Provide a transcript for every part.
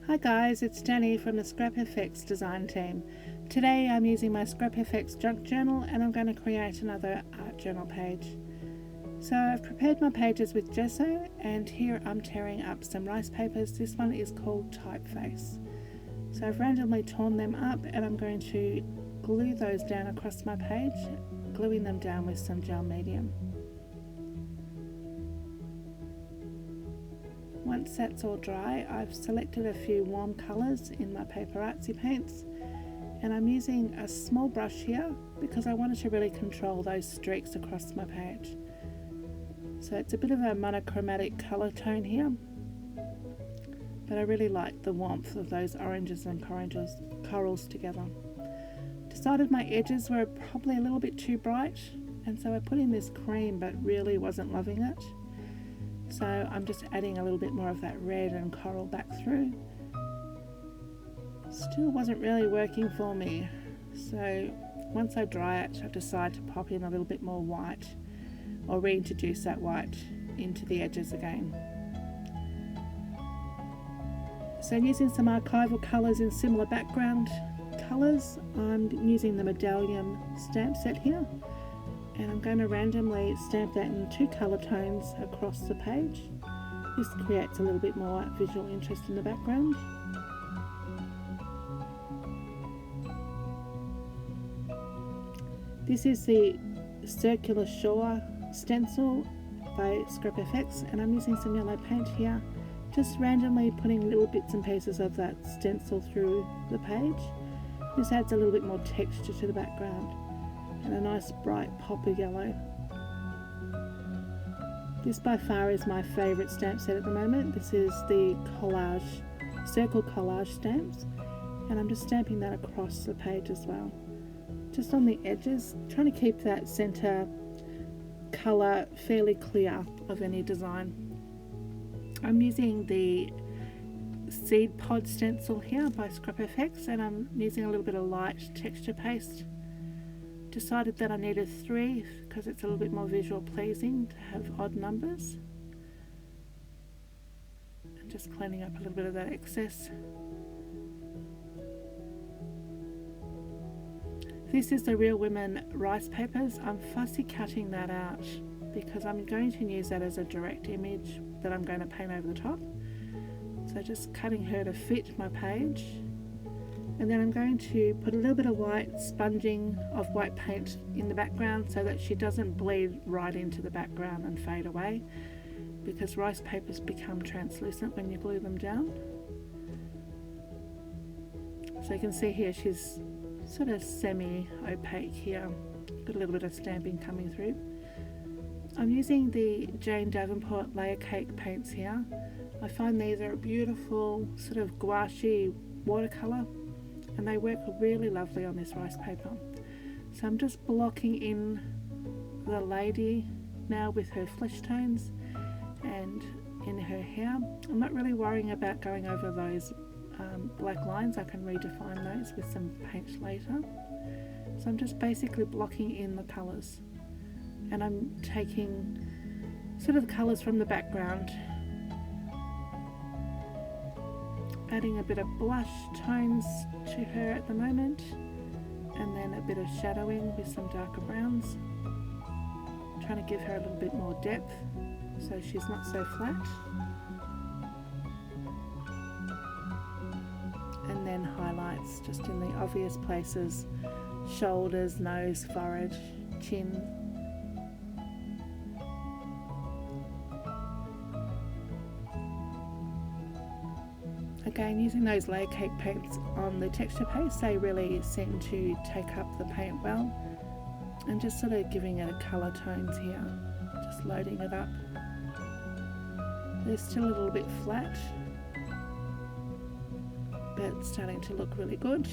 Hi guys, it's Danny from the ScrapFX design team. Today I'm using my ScrapFX junk journal and I'm going to create another art journal page. So I've prepared my pages with gesso and here I'm tearing up some rice papers. This one is called Typeface. So I've randomly torn them up and I'm going to glue those down across my page, gluing them down with some gel medium. Once that's all dry, I've selected a few warm colours in my paper artsy paints and I'm using a small brush here because I wanted to really control those streaks across my page. So it's a bit of a monochromatic colour tone here, but I really like the warmth of those oranges and corals together. Decided my edges were probably a little bit too bright and so I put in this cream but really wasn't loving it. So I'm just adding a little bit more of that red and coral back through. Still wasn't really working for me. So once I dry it, I decide to pop in a little bit more white or reintroduce that white into the edges again. So I'm using some archival colours in similar background colours. I'm using the medallion stamp set here. And I'm going to randomly stamp that in two colour tones across the page. This creates a little bit more visual interest in the background. This is the Circular Shore stencil by ScrapFX and I'm using some yellow paint here, just randomly putting little bits and pieces of that stencil through the page. This adds a little bit more texture to the background and a nice bright pop of yellow. This by far is my favourite stamp set at the moment. This is the circle collage stamps and I'm just stamping that across the page as well. Just on the edges, trying to keep that centre colour fairly clear of any design. I'm using the seed pod stencil here by ScrapFX and I'm using a little bit of light texture paste. Decided that I needed 3 because it's a little bit more visual pleasing to have odd numbers. And just cleaning up a little bit of that excess. This is the Real Women rice papers. I'm fussy cutting that out because I'm going to use that as a direct image that I'm going to paint over the top. So just cutting her to fit my page. And then I'm going to put a little bit of white sponging of white paint in the background so that she doesn't bleed right into the background and fade away, because rice papers become translucent when you glue them down. So you can see here she's sort of semi-opaque here, got a little bit of stamping coming through. I'm using the Jane Davenport layer cake paints here. I find these are a beautiful sort of gouache watercolour and they work really lovely on this rice paper. So I'm just blocking in the lady now with her flesh tones and in her hair. I'm not really worrying about going over those black lines. I can redefine those with some paint later. So I'm just basically blocking in the colours and I'm taking sort of the colours from the background, adding a bit of blush tones to her at the moment and then a bit of shadowing with some darker browns, trying to give her a little bit more depth so she's not so flat, and then highlights just in the obvious places: shoulders, nose, forehead, chin. Again, using those layer cake paints on the texture paste, they really seem to take up the paint well, and just sort of giving it a colour tones here, just loading it up. They're still a little bit flat, but starting to look really good.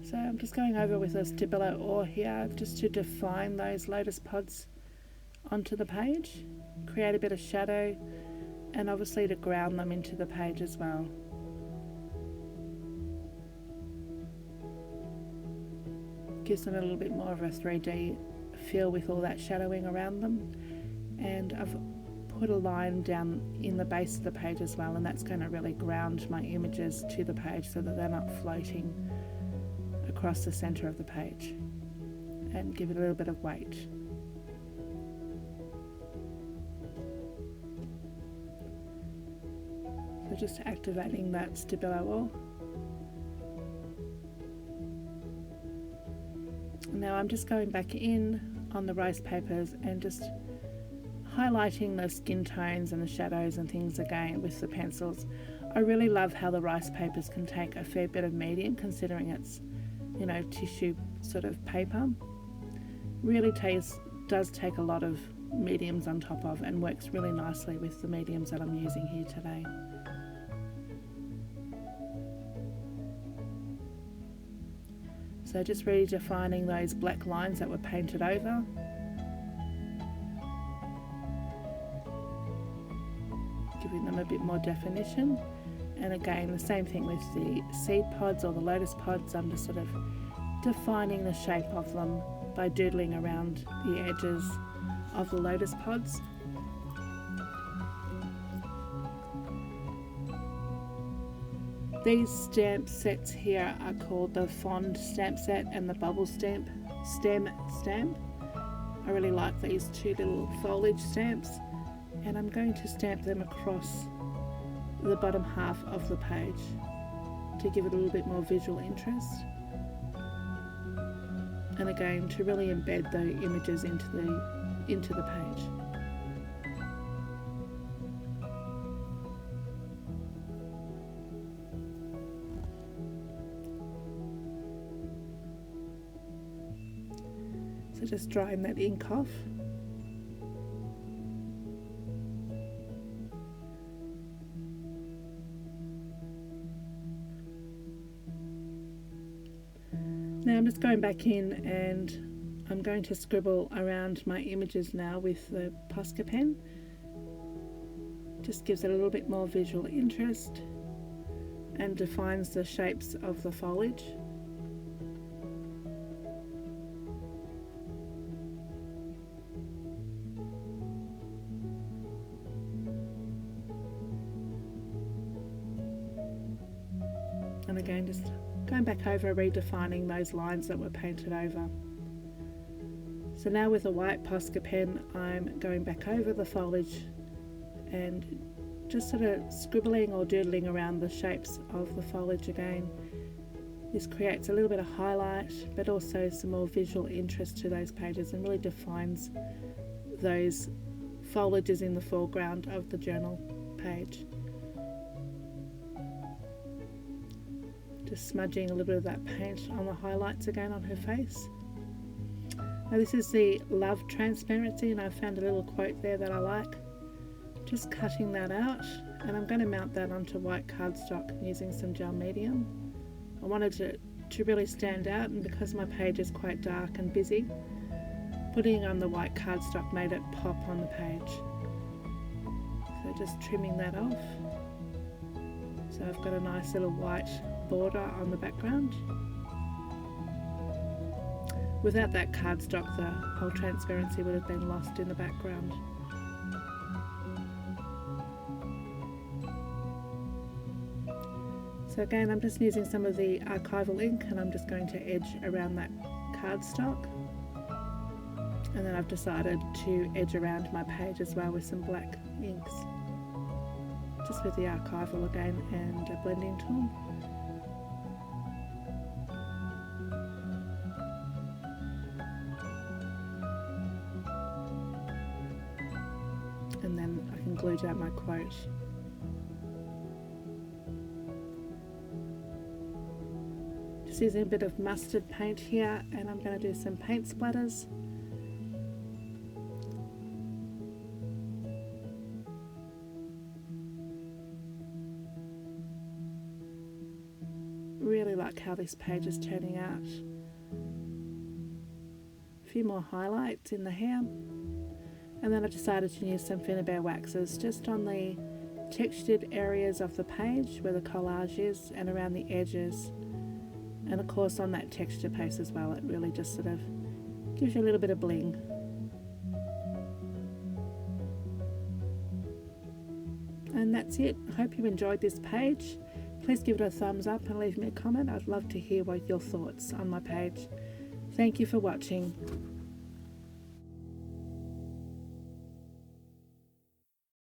So I'm just going over with a Stabilo ore here just to define those lotus pods onto the page, create a bit of shadow and obviously to ground them into the page as well. Gives them a little bit more of a 3D feel with all that shadowing around them. And I've put a line down in the base of the page as well, and that's going to really ground my images to the page so that they're not floating across the center of the page, and give it a little bit of weight. So just activating that Stabilo wall. Now I'm just going back in on the rice papers and just highlighting the skin tones and the shadows and things again with the pencils. I really love how the rice papers can take a fair bit of medium, considering it's, you know, tissue sort of paper. Really does take a lot of mediums on top of, and works really nicely with the mediums that I'm using here today. So just redefining those black lines that were painted over. Giving them a bit more definition. And again, the same thing with the seed pods or the lotus pods. I'm just sort of defining the shape of them by doodling around the edges of the lotus pods. These stamp sets here are called the Fond stamp set and the Bubble stem stamp. I really like these two little foliage stamps, and I'm going to stamp them across the bottom half of the page to give it a little bit more visual interest, and again to really embed the images into the page. So just drying that ink off. Now I'm just going back in and I'm going to scribble around my images now with the Posca pen. Just gives it a little bit more visual interest and defines the shapes of the foliage. And again, just going back over, redefining those lines that were painted over. So now with a white Posca pen, I'm going back over the foliage and just sort of scribbling or doodling around the shapes of the foliage again. This creates a little bit of highlight, but also some more visual interest to those pages, and really defines those foliages in the foreground of the journal page. Just smudging a little bit of that paint on the highlights again on her face. Now this is the Love Transparency, and I found a little quote there that I like. Just cutting that out, and I'm going to mount that onto white cardstock using some gel medium. I wanted it to really stand out, and because my page is quite dark and busy, putting on the white cardstock made it pop on the page. So just trimming that off. So I've got a nice little white border on the background. Without that cardstock, the whole transparency would have been lost in the background. So again, I'm just using some of the archival ink, and I'm just going to edge around that cardstock. And then I've decided to edge around my page as well with some black inks, just with the archival again and a blending tool. And then I can glue down my quote. Just using a bit of mustard paint here, and I'm going to do some paint splatters. Really like how this page is turning out. A few more highlights in the hair. And then I decided to use some Finnabair waxes just on the textured areas of the page where the collage is and around the edges, and of course on that texture paste as well. It really just sort of gives you a little bit of bling. And that's it. I hope you enjoyed this page. Please give it a thumbs up and leave me a comment. I'd love to hear what your thoughts on my page. Thank you for watching.